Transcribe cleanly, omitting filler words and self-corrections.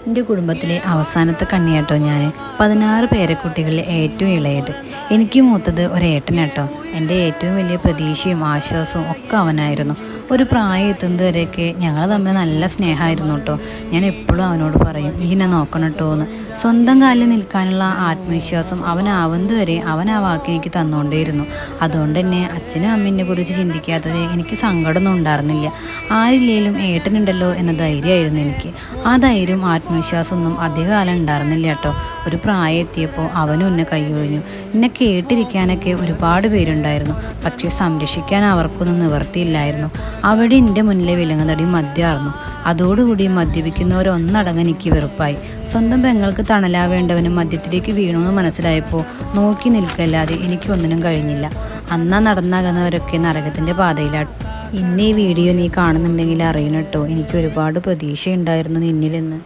എൻ്റെ കുടുംബത്തിലെ അവസാനത്തെ കണ്ണിയാട്ടോ ഞാൻ. 16 പേരക്കുട്ടികളിൽ ഏറ്റവും ഇളയത്. എനിക്ക് മൂത്തത് ഒരേട്ടനാട്ടോ. എൻ്റെ ഏറ്റവും വലിയ പ്രതീക്ഷയും ആശ്വാസവും ഒക്കെ അവനായിരുന്നു. ഒരു പ്രായം എത്തുന്നതുവരെയൊക്കെ ഞങ്ങൾ തമ്മിൽ നല്ല സ്നേഹമായിരുന്നു കേട്ടോ. ഞാൻ എപ്പോഴും അവനോട് പറയും, എന്നെ നോക്കണം കേട്ടോ എന്ന്. സ്വന്തം കാലിൽ നിൽക്കാനുള്ള ആത്മവിശ്വാസം അവനാവുന്നതുവരെ അവൻ ആ വാക്ക് എനിക്ക് തന്നുകൊണ്ടേയിരുന്നു. അതുകൊണ്ട് തന്നെ അച്ഛനും അമ്മേനെ കുറിച്ച് ചിന്തിക്കാത്തത് എനിക്ക് സങ്കടമൊന്നും ഉണ്ടായിരുന്നില്ല. ആരില്ലേലും ഏട്ടനുണ്ടല്ലോ എന്ന ധൈര്യമായിരുന്നു എനിക്ക്. ആ ധൈര്യം ആത്മവിശ്വാസമൊന്നും അധികകാലം ഉണ്ടായിരുന്നില്ല കേട്ടോ. ഒരു പ്രായം എത്തിയപ്പോൾ അവനും എന്നെ കൈയൊഴിഞ്ഞു. എന്നെ കേട്ടിരിക്കാനൊക്കെ ഒരുപാട് പേരുണ്ടായിരുന്നു. പക്ഷേ സംരക്ഷിക്കാൻ അവർക്കൊന്നും നിവർത്തിയില്ലായിരുന്നു. അവിടെ എൻ്റെ മുന്നിലെ വിലങ്ങുതടി മദ്യമായിരുന്നു. അതോടുകൂടി മദ്യപിക്കുന്നവരൊന്നടങ്ങ് എനിക്ക് വെറുപ്പായി. സ്വന്തം പെങ്ങൾക്ക് തണലാവേണ്ടവനും മദ്യത്തിലേക്ക് വീണുവെന്ന് മനസ്സിലായപ്പോൾ നോക്കി നിൽക്കല്ലാതെ എനിക്കൊന്നിനും കഴിഞ്ഞില്ല. അന്നാ നടന്നകന്നവരൊക്കെ നരകത്തിൻ്റെ പാതയിലാണ്. ഇന്ന് ഈ വീഡിയോ നീ കാണുന്നുണ്ടെങ്കിൽ അറിയണം കേട്ടോ, എനിക്ക് ഒരുപാട് പ്രതീക്ഷയുണ്ടായിരുന്നു നിന്നിലെന്ന്.